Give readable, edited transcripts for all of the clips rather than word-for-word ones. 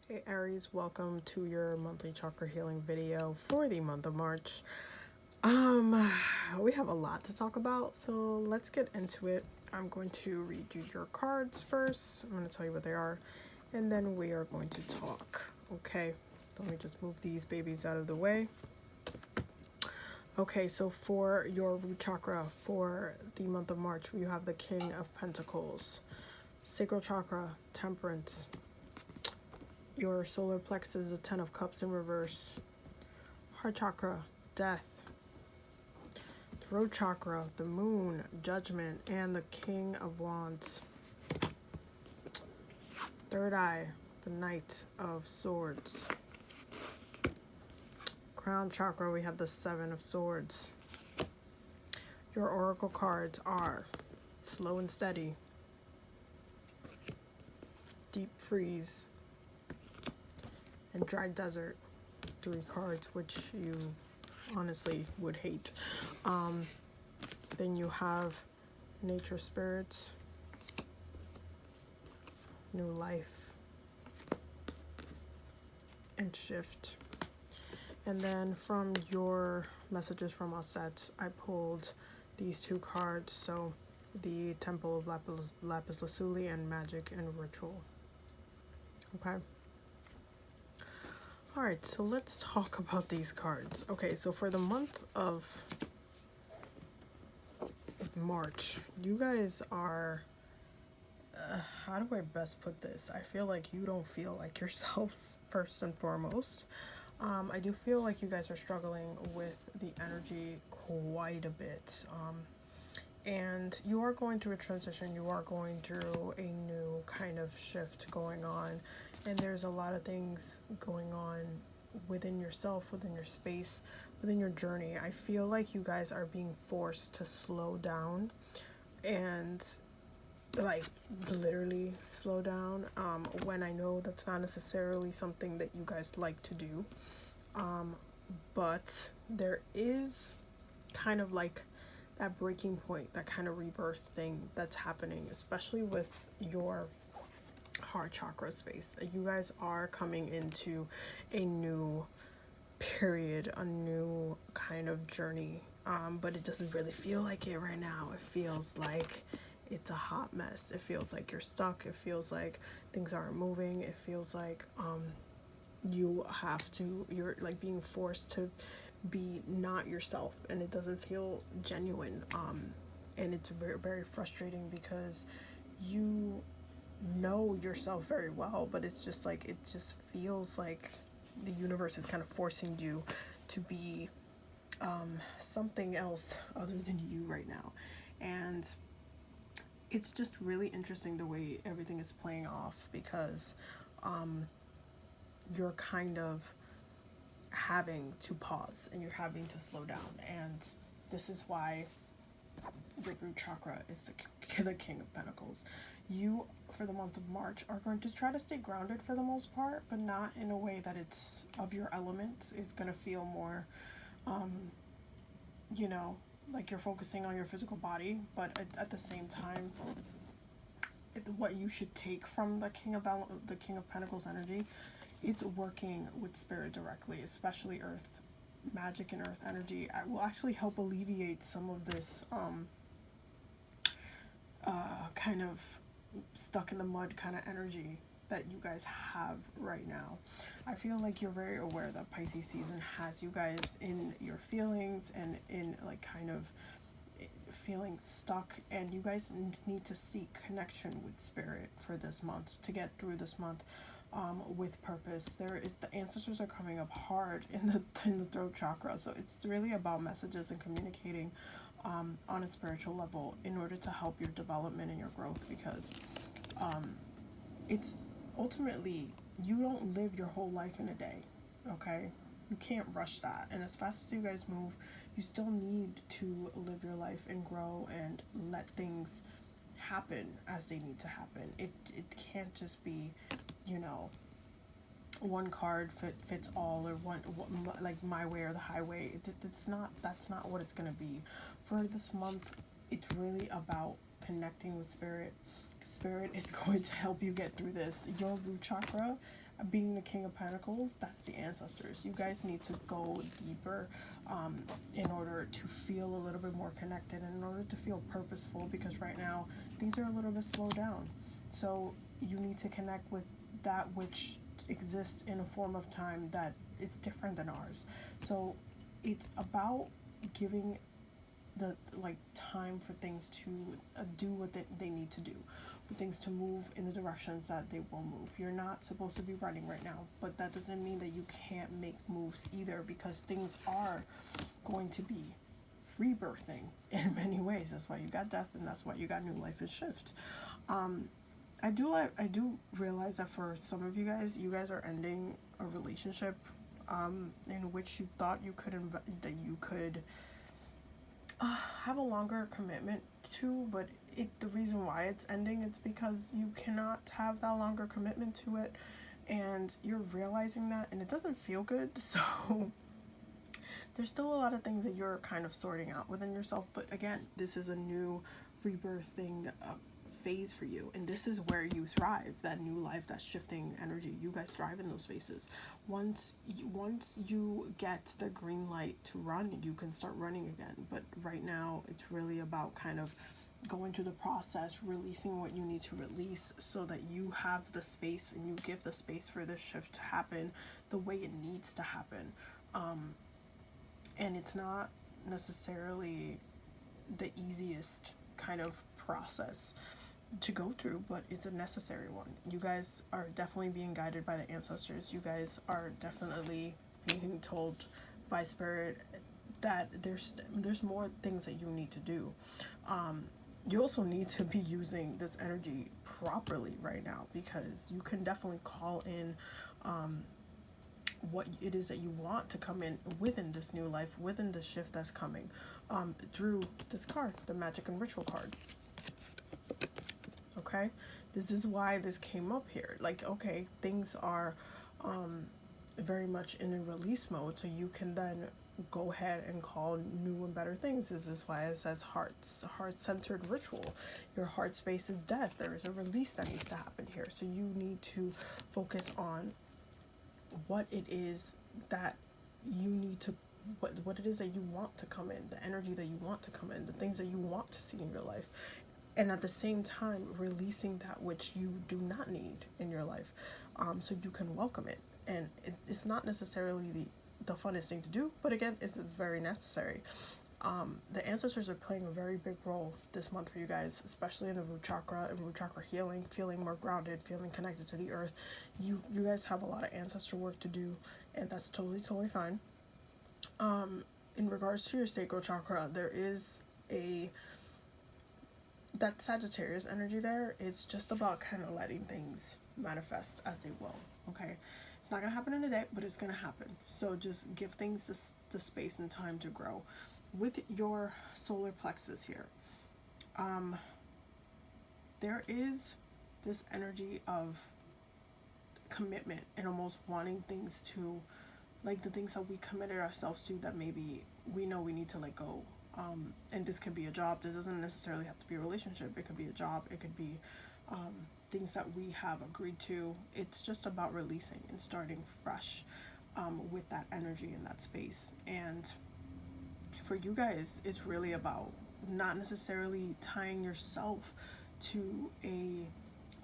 Hey Aries, welcome to your monthly chakra healing video for the month of March. We have a lot to talk about, so let's get into it. I'm going to read you your cards first. I'm going to tell you what they are, and then we are going to talk. Okay, let me just move these babies out of the way. Okay, so for your root chakra for the month of March, you have the King of Pentacles, sacral chakra, Temperance. Your solar plexus is a 10 of Cups in reverse. Heart chakra, Death. Throat chakra, the Moon, Judgment, and the King of Wands. Third eye, the Knight of Swords. Crown chakra, we have the 7 of Swords. Your oracle cards are Slow and Steady, Deep Freeze, and Dry Desert. 3 cards which you honestly would hate. Then you have Nature Spirits, New Life, and Shift. And then from your messages from us sets, I pulled these 2 cards. So the Temple of Lapis Lazuli and Magic and Ritual. Okay. Alright, so let's talk about these cards. Okay, so for the month of March, you guys are, how do I best put this? I feel like you don't feel like yourselves first and foremost. I do feel like you guys are struggling with the energy quite a bit. And you are going through a transition. You are going through a new kind of shift going on. And there's a lot of things going on within yourself, within your space, within your journey. I feel like you guys are being forced to slow down and like literally slow down, when I know that's not necessarily something that you guys like to do. But there is kind of like that breaking point, that kind of rebirth thing that's happening, especially with your heart chakra space. You guys are coming into a new period, a new kind of journey, but it doesn't really feel like it right now. It feels like it's a hot mess. It feels like you're stuck. It feels like things aren't moving. It feels like you're like being forced to be not yourself, and it doesn't feel genuine. And it's very, very frustrating because you know yourself very well, but it's just like, it just feels like the universe is kind of forcing you to be something else other than you right now. And it's just really interesting the way everything is playing off, because you're kind of having to pause and you're having to slow down. And this is why your root chakra is the King of Pentacles. You, for the month of March, are going to try to stay grounded for the most part, but not in a way that it's of your element. It's going to feel more, you know, like you're focusing on your physical body, but at the same time, what you should take from the King of Pentacles energy, it's working with spirit directly, especially earth magic and earth energy. I will actually help alleviate some of this kind of stuck in the mud kind of energy that you guys have right now. I feel like you're very aware that Pisces season has you guys in your feelings and in like kind of feeling stuck, and you guys need to seek connection with spirit for this month to get through this month with purpose. The ancestors are coming up hard in the throat chakra, so it's really about messages and communicating on a spiritual level in order to help your development and your growth, because it's ultimately, you don't live your whole life in a day, okay? You can't rush that. And as fast as you guys move, you still need to live your life and grow and let things happen as they need to happen. It can't just be, you know, one card fits all, or one like my way or the highway. That's not what it's gonna be. For this month, it's really about connecting with spirit. Spirit is going to help you get through this. Your root chakra being the King of Pentacles, that's the ancestors. You guys need to go deeper in order to feel a little bit more connected and in order to feel purposeful, because right now things are a little bit slowed down. So you need to connect with that which exists in a form of time that is different than ours. So it's about giving the time for things to do what they need to do, for things to move in the directions that they will move. You're not supposed to be running right now, but that doesn't mean that you can't make moves either, because things are going to be rebirthing in many ways. That's why you got death, and that's why you got new life and shift. I do realize that for some of you guys are ending a relationship in which you thought you could have a longer commitment to, but the reason why it's ending, it's because you cannot have that longer commitment to it, and you're realizing that, and it doesn't feel good. So there's still a lot of things that you're kind of sorting out within yourself, but again, this is a new rebirthing phase for you, and this is where you thrive. That new life, that shifting energy, you guys thrive in those spaces. Once you get the green light to run, you can start running again. But right now it's really about kind of going through the process, releasing what you need to release, so that you have the space and you give the space for this shift to happen the way it needs to happen. And it's not necessarily the easiest kind of process to go through, but it's a necessary one. You guys are definitely being guided by the ancestors. You guys are definitely being told by spirit that there's more things that you need to do. You also need to be using this energy properly right now, because you can definitely call in what it is that you want to come in within this new life, within the shift that's coming, through this card, the Magic and Ritual card. Okay, this is why this came up here. Like, okay, things are very much in a release mode, so you can then go ahead and call new and better things. This is why it says heart-centered ritual. Your heart space is death. There is a release that needs to happen here. So you need to focus on what it is that you need to, what it is that you want to come in, the energy that you want to come in, the things that you want to see in your life. And at the same time, releasing that which you do not need in your life, so you can welcome it. And it's not necessarily the funnest thing to do, but again, it's very necessary. The ancestors are playing a very big role this month for you guys, especially in the root chakra and root chakra healing, feeling more grounded, feeling connected to the earth. You guys have a lot of ancestor work to do, and that's totally fine. In regards to your sacral chakra, there is that Sagittarius energy there. It's just about kind of letting things manifest as they will. Okay, it's not gonna happen in a day, but it's gonna happen. So just give things the space and time to grow. With your solar plexus here, there is this energy of commitment and almost wanting things to, like the things that we committed ourselves to that maybe we know we need to let go. And this could be a job. This doesn't necessarily have to be a relationship. It could be a job. It could be things that we have agreed to. It's just about releasing and starting fresh with that energy in that space. And for you guys, it's really about not necessarily tying yourself to a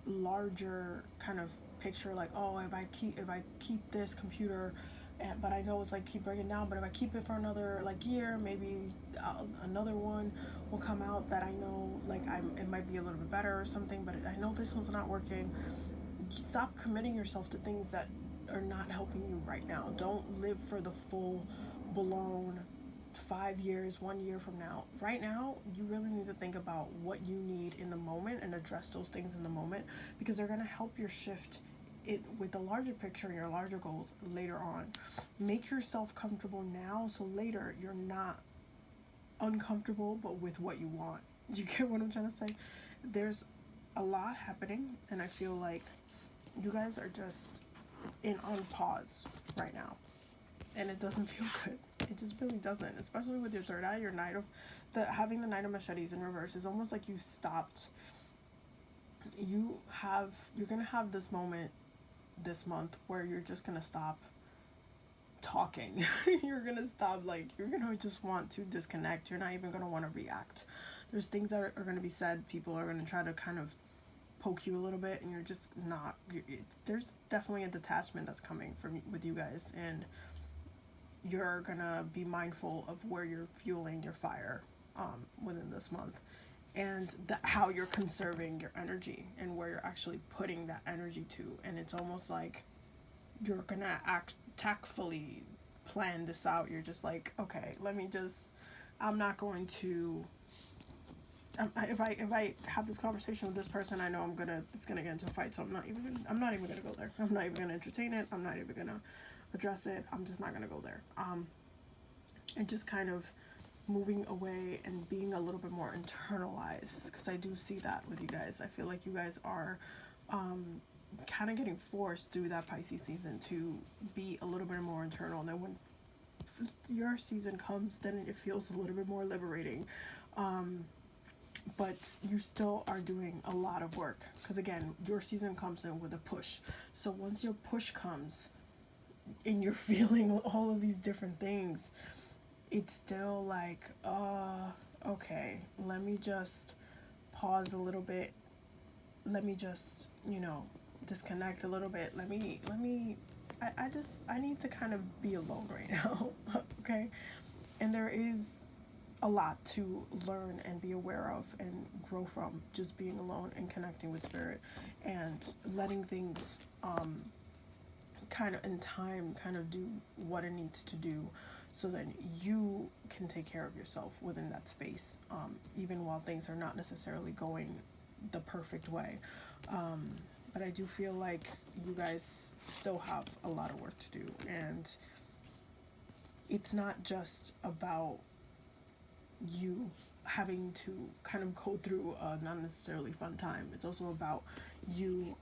larger kind of picture, like, oh, if I keep this computer, but I know it's like keep breaking down, but if I keep it for another like year, maybe another one will come out that I know like it might be a little bit better or something, but I know this one's not working. Stop committing yourself to things that are not helping you right now. Don't live for the full blown 5 years, 1 year from now. Right now, you really need to think about what you need in the moment and address those things in the moment, because they're going to help your shift it with the larger picture and your larger goals later on. Make yourself comfortable now, so later you're not uncomfortable but with what you want. You get what I'm trying to say? There's a lot happening, and I feel like you guys are just on pause right now, and it doesn't feel good. It just really doesn't, especially with your third eye. Your Knight of having the Knight of Machetes in reverse is almost like you stopped. You're gonna have this moment this month where you're just gonna stop talking. You're gonna stop, like, you're gonna just want to disconnect. You're not even gonna want to react. There's things that are gonna be said. People are gonna try to kind of poke you a little bit, and you're just not. There's definitely a detachment that's coming from with you guys, and you're gonna be mindful of where you're fueling your fire within this month, and how you're conserving your energy and where you're actually putting that energy to. And it's almost like you're gonna act tactfully plan this out. You're just like, okay, I'm not going to, if I have this conversation with this person, I know it's gonna get into a fight, so I'm not even gonna go there. I'm not even gonna entertain it. I'm not even gonna address it. I'm just not gonna go there. And just kind of moving away and being a little bit more internalized, because I do see that with you guys. I feel like you guys are kind of getting forced through that Pisces season to be a little bit more internal. And then when your season comes, then it feels a little bit more liberating. But you still are doing a lot of work, because again, your season comes in with a push. So once your push comes and you're feeling all of these different things, it's still like, okay, let me just pause a little bit. Let me just, disconnect a little bit. I need to kind of be alone right now. Okay. And there is a lot to learn and be aware of and grow from just being alone and connecting with spirit and letting things kind of in time kind of do what it needs to do, so that you can take care of yourself within that space, even while things are not necessarily going the perfect way. But I do feel like you guys still have a lot of work to do, and it's not just about you having to kind of go through a not necessarily fun time. It's also about you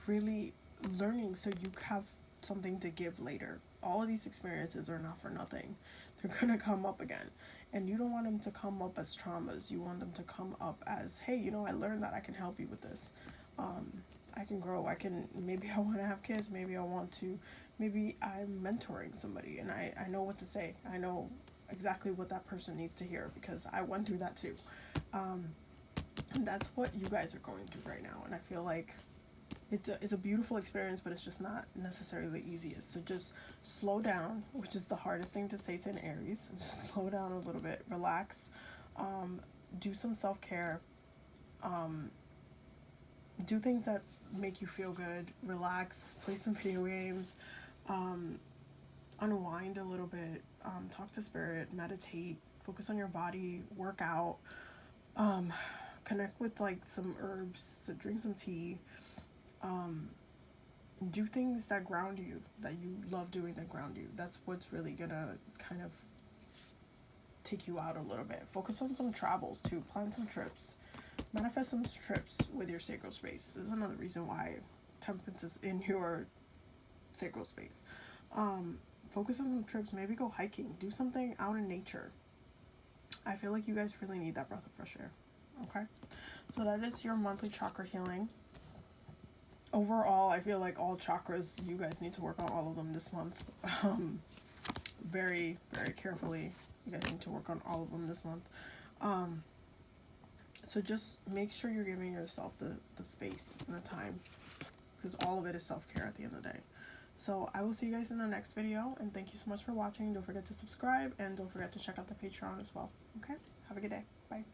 really learning, so you have something to give later. All of these experiences are not for nothing. They're gonna come up again, and you don't want them to come up as traumas. You want them to come up as, hey, I learned that I can help you with this. I can grow. Maybe I want to have kids. Maybe I'm mentoring somebody, and I know what to say. I know exactly what that person needs to hear, because I went through that too. And that's what you guys are going through right now. And I feel like it's a beautiful experience, but it's just not necessarily the easiest. So just slow down, which is the hardest thing to say to an Aries. Just slow down a little bit, relax, do some self-care, do things that make you feel good, relax, play some video games, unwind a little bit, talk to spirit, meditate, focus on your body, work out, connect with like some herbs, so drink some tea, do things that ground you, that you love doing, that ground you. That's what's really gonna kind of take you out a little bit. Focus on some travels too, plan some trips, manifest some trips with your sacral space. There's another reason why temperance is in your sacral space. Focus on some trips, maybe go hiking, do something out in nature. I feel like you guys really need that breath of fresh air. Okay, so that is your monthly chakra healing. Overall, I feel like all chakras, you guys need to work on all of them this month. Very, very carefully. You guys need to work on all of them this month. So just make sure you're giving yourself the space and the time, because all of it is self-care at the end of the day. So I will see you guys in the next video, and thank you so much for watching. Don't forget to subscribe, and don't forget to check out the Patreon as well. Okay? Have a good day. Bye.